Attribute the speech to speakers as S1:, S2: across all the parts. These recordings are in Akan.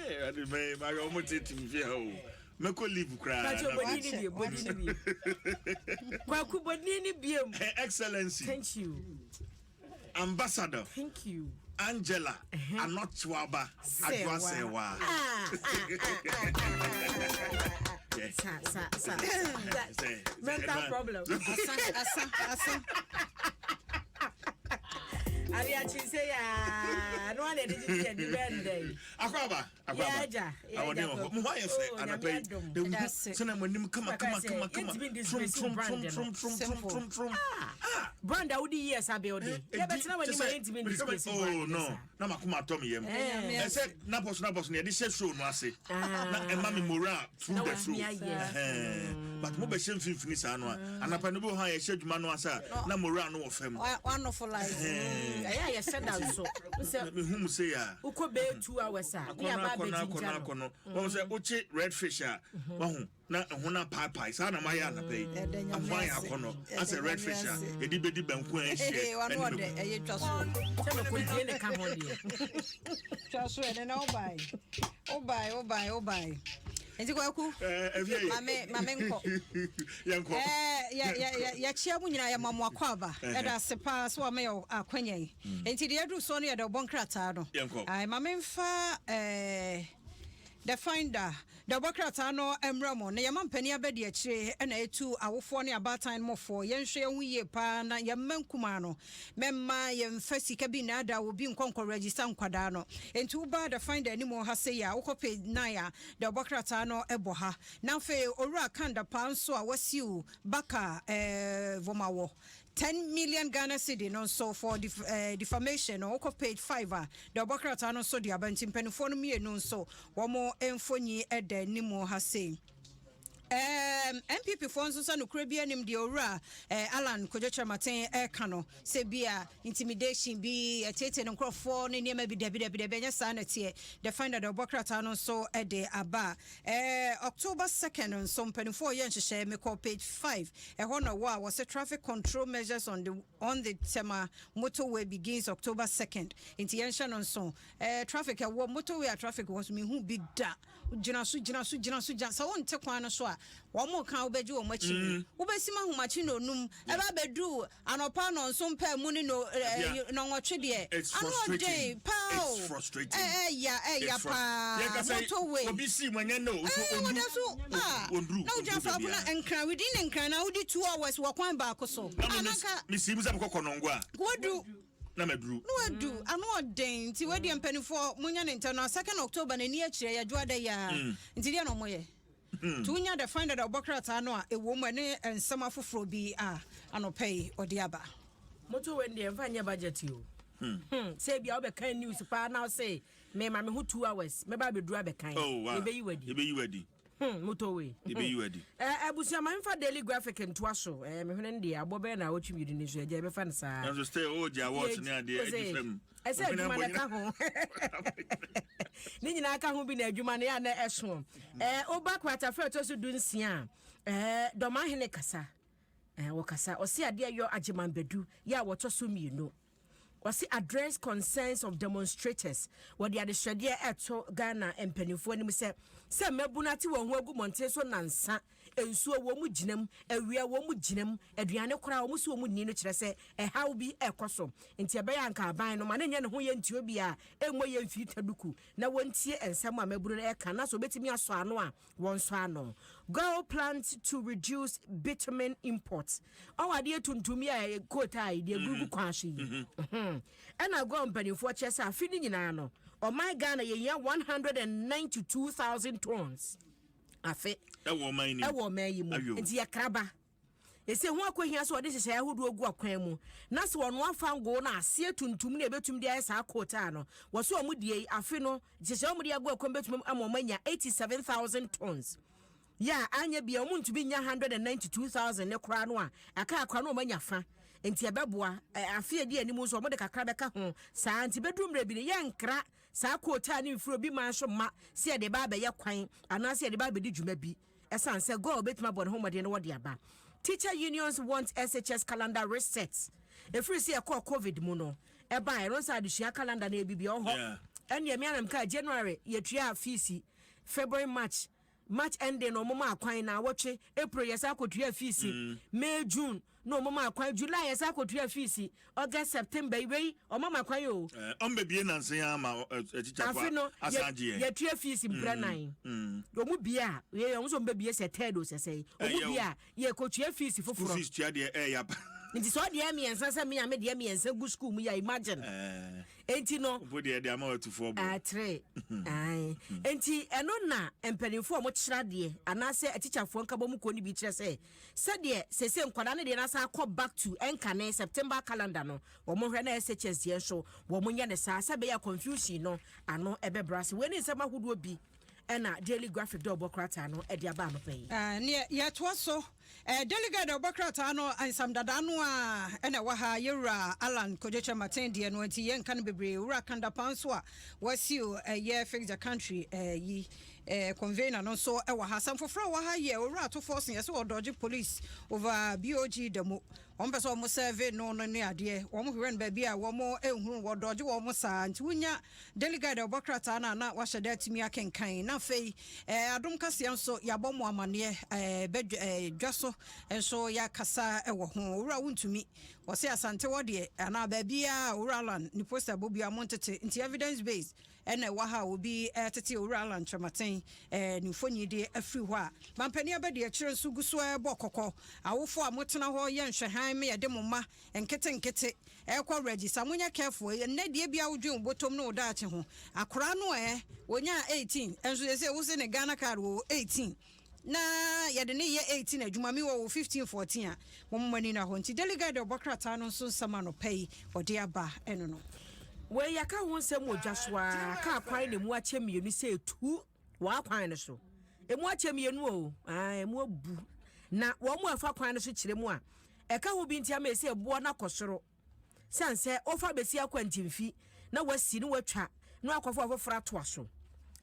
S1: Hey, I mean, my almost did to me. Meko live cry. Excellency.
S2: Thank you.
S1: Ambassador.
S2: Thank you.
S1: Angela. I'm not Chwaba. Adwasewa.
S2: Mental problem. Ariachi say ya no one dey the bend.
S1: Akwaba.
S2: Yeah.
S1: Why you say anapay? Sena monim kama. Trum.
S2: Brand Audi years abiode. Yeah, but now when you intimate disgrace.
S1: Oh no. Na makuma Tom yem. I said napos na dey show no ase. Na ema me moral through the show. But mo be shem finfini sa no anapa no bo ha ye hwedwuma no asa na moral no wo fam.
S3: Wonderful life.
S2: Yeah, said that so.
S1: Me whom say ya.
S2: Uko be 2 hours ah. Me aba be jinja.
S1: Won say uchi red fish ah. Wahu na ehuna pie sa na maya na pay. Afwan akono as a red fish ah. Edi bedi banku an hie.
S3: One word e twaso.
S2: Se me ko die ne ka ho die.
S3: Twaso e na obai. Enti kwaku mame nko
S1: yanko
S3: ya chia mu nyina ya mamu akwaba e da sepa so ma ya akwanyan enti de edu so no ya de bonkrata no ai mame mfa the finder the bokrata no emramo na yama mpani abedi akire na etu awofo ne abatan mofo yenhwe hu ye pa na yamankuma no memma yemfa sika bi na ada obi nkonko register nkwada no enti uba the finder ni mo ha se ya ukope na ya the bokrata no ebo ha na fe owura kanda pa nso a wasiu baka vomawo 10 million Ghana cedi no so for defamation or page 5 the bokrata no so the abantim penifo no mienu so womo emfonyi ede ni mo ha say MPP for nso no kura bia nim de owura Alan Kojocha Maten kano se bia intimidation bi etete no krofo ne niam bi de nya sa na tie the finder the bokrata no so de aba October 2nd so mpanifo ye nhehye me call page 5 ho no wa was traffic control measures on the tema motorway begins October 2nd inti yensha no so traffic motorway traffic was me hu big da gina so so won te kwan no so a womo kan obeji wo machi wo besima humachi no num e ba bedu anopa no nso mpa mu ni no nwotwe de ano dey pao
S1: it's frustrating
S3: ya pa motorway
S1: obi si manya no
S3: ondru na ujafa abuna enkran within enkran na udi 2 hours wo kwan ba akoso anaka
S1: misimu za mkokonongwa
S3: wodu
S1: na medru
S3: no adu ano den ti wedi empanifo munya ne ntano 2nd October na ni akire ya dwada ya nti dia no moye tunya the finder the bokrata no a ewo mu ne ensema foforo bi anopay odiaba
S2: moto wende emfanya budget yo say bia obekan news pa now say me ma me hu 2 hours me ba beduru abekan ebe yi wadi moto we
S1: ebe yi wadi
S2: abusia ma mfa daily graphic ntoa so me hwene ndi abobe na wotwi mi ni so eje be fa ne sa
S1: and so stay oja watch ni ade edifem
S2: ese adwuma na ka ho ni nyina aka ho bi na adwuma na ya na eso oba kwata fa to so dunsia doma hene kasa wo kasa o se ade yo ajeman bedu ya wo to so mienu wasi address concerns of demonstrators what the adishade eto Ghana empanifo anim se mebunati wo ho agu monte so nansa ensuo wo mu ginam awia wo mu ginam aduane kora wo mu so wo mu ni no kire se how bi ekoso enti ebe ya nka aban no ma na nya ne ho ye ntio bi a enwo ye mfi taduku na wontie ensem a mebunu na eka na so betimi aso ano a won so ano go plans to reduce bitumen imports awade tuntumi a kota ide gugu kwashi and I go on penny for chess are feeding in ano. Oh my Ghana, ye 192,000 tons. A fit a woman, and tia crabba. They say, what could hear so this is who do go a quemu. Nas one found go na see to me betum the ice our quotano. Was so mudi a fino, just only a go combat amomania 87,000 tons. Yeah, anya be a moon to be 192,000 ne kranwa. A car crano manyafa. Enti abeboa afie de animu so mo de kakra beka ho saa anti bedroom rebi ne yenkra saa quota ni mfuro bi man so ma se de ba be ye kwan ana se de ba be di dwuma bi esan se go betima bon homode ne wode aba. Teacher unions want SHS calendar reset. If we see a call COVID mu no eba no sa adusua calendar na ebibi oho ene me anam ka January yetua fees February March ending no mama akwan na wotwe April yesa akotua fees May June no mama akwan July yesa akotua fees August September iwe o mama akwan yo
S1: ombebie nanse ya ma echicha kwa asaje
S2: yetua fees mbranan omu bia ye onso mbebie se tedo sese omu bia ye kotua fees foforo
S1: fees tua de ya
S2: nti so de amiensa se me ame de amiensa gu school mu ya imagine enti no
S1: bo de ama watufo bo
S2: atre ai enti eno na empanimfo mo kyera de anase atichafo nka bo mu ko ni bi kyerɛ se de sese nkwada ne de na sa akɔ back to enkane September calendar no wo mo hwɛ na SHS ye so wo mo nya ne sa be ya confusion no ano ebe brase we ni nsɛm ahodo bi ena daily graphic do bokrata no e dia ba no pay
S3: ne yɛtoa so delegate bokrata no ansam dada no a ena wa ha yewura Alan Kojecha Maten de no anti yen kan bebre wura kanda panso a wasiu ye fix the country yi convener no so e wa ha sam foforo wa ha ye wura to force ye so dodge police over BOG demo on person mo serve no ne ade wo mo hwere no ba bia wo mo ehuru wo dodge wo mo sa nti wunya delegate bokrata na wa hyeda timi akenkan na fei adom kase nso yabɔ mo amane Dwaso enso ya kasa ewo ho wura wuntumi wo se asante wo de ana ba bia wuralan ni poster bobia montete nti evidence based ena wa ha obi tete wuralan twamaten ni fonyi de afiri ho a mampani abede akire nso guso bokokɔ awofo a motena ho ye nhwehan me yede momma nkete ekɔ register munya careful ne de bia wodwen botom no da ache ho akora no wonya 18 enso ye se wo se ne Ghana card wo 18 na yede ne ye 18 adwuma mi wo 15 14 a mommani na ho nti delegate obokrata no so sama no pay ode aba eno no
S2: we yaka ho nsɛm odwasoa ka kwan ne mu akyɛ mienu sɛ tu wa kwan ne so emu akyɛ mienu o emu abu na wo mu afa kwan ne so kyerɛ mu a ɛka ho bi ntia me sɛ boɔ na kɔsoro sanse ofa besi akwantimfi na wasi ne watwa no akɔfo afofra to aso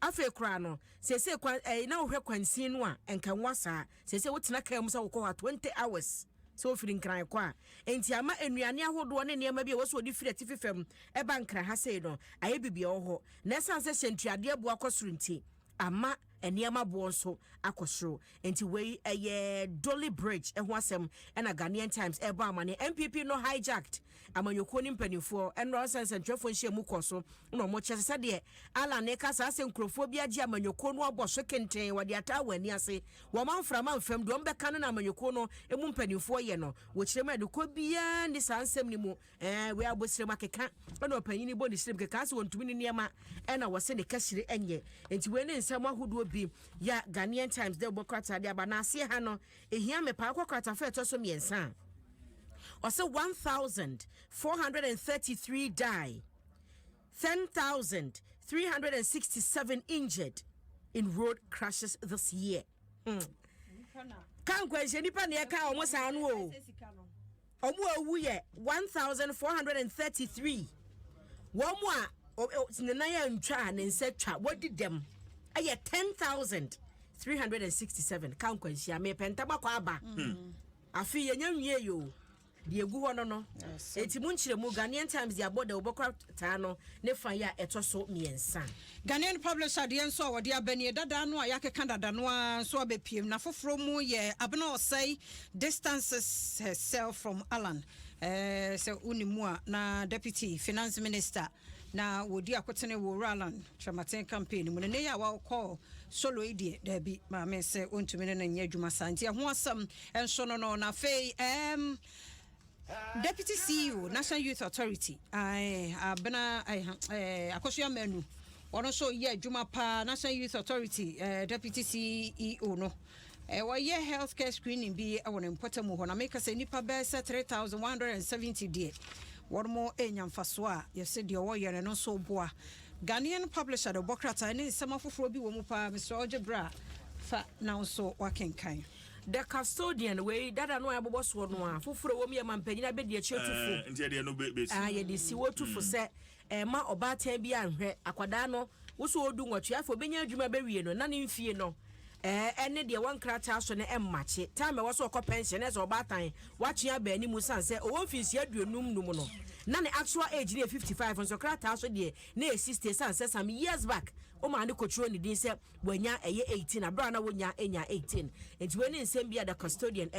S2: afa kura no sese kwan na wo hwɛ kwansin no a enka nwasa sese wotena kan mu sɛ wo kɔ 20 hours so ofiri nkran kwa enti ama enuane ahodo ne niam bi wo so odi firi atifefam eba nkran ha sei no aye bibia wo ho na sanse hyentuade abu akɔsoro nti ama eniama bo nso akɔsoro enti wei eye Dolly Bridge ho asɛm na Ghanaian Times eba amane MPP no hijacked amanyoko ni mpanifo enro sense ntwefo nhye mu kɔso no mo kyese sɛ de ala ne ka sa senkrofo bi agye amanyoko no abɔso kenten wade ata wani ase wo manfra manfam do mbɛka no na amanyoko no emu mpanifo ye no wo kyerem ade ko bia ni sa nsɛm ni mu we abosire makeka na opanyini bo ni sirem keka se wontumi ni niema na wo se ne kasire enye enti we ne nsɛm ahodo bi ya Ghanaian Times de bokrata de aba na ase ha no ehia me pa akwakata fa eto so miensa or say 1,433 die, 10,367 injured in road crashes this year. Can't question nipa ne ka almost anu o. Omu ye 1,433. Womu a sinaya ntwa ne nsatwa wodi dem. Aye 10,367. Can't question me pentaba kwa aba. Afi ye nyanwie yo. The egu ho no eti mu nkyere mu Ghanaian Times the aboda obokra no ne fan ya eto so miensa
S3: Ghanaian publisher de enso wode abani dada no a yakeka dada no a so abepiem na foforo mu ye abena osai distances herself from Alan so unimu a na deputy finance minister na wodi akotene wo Alan Tramaten campaign mu ne ya wa call solo idie da bi ma me se ontumi ne nya adwuma santi ho asam enso no na fei Deputy CEO National Youth Authority abena akosua manu ono so ye adwuma pa National Youth Authority Deputy CEO no wa ye healthcare screening bi won important mu ho na make say nipa be 3,170 die won mo enyamfaso a ye se de wo ye no so boa Ghanaian publisher the Bokrata ne semafoforo bi wo mu pa Mr. Ojebra fa now so wakenkan
S2: the custodian way dada no abobo so no a foforo wo me mampanyina be de achietufu
S1: ntia de no be
S2: ye de si wotufu se ma obatan bi anhwe akwada no wo so odu nwatwe afo benya adwuma be wie no na ne mfie no ene de one krata so ne emmache time we so pension as obatan watchia ba ni musan say o office aduonum num no na ne actual age ne 55 so krata so de na 60 san say some years back o ma ne control ni din say wanya eye 18 abra na wonya enya 18 enti we ne nsem bia the custodian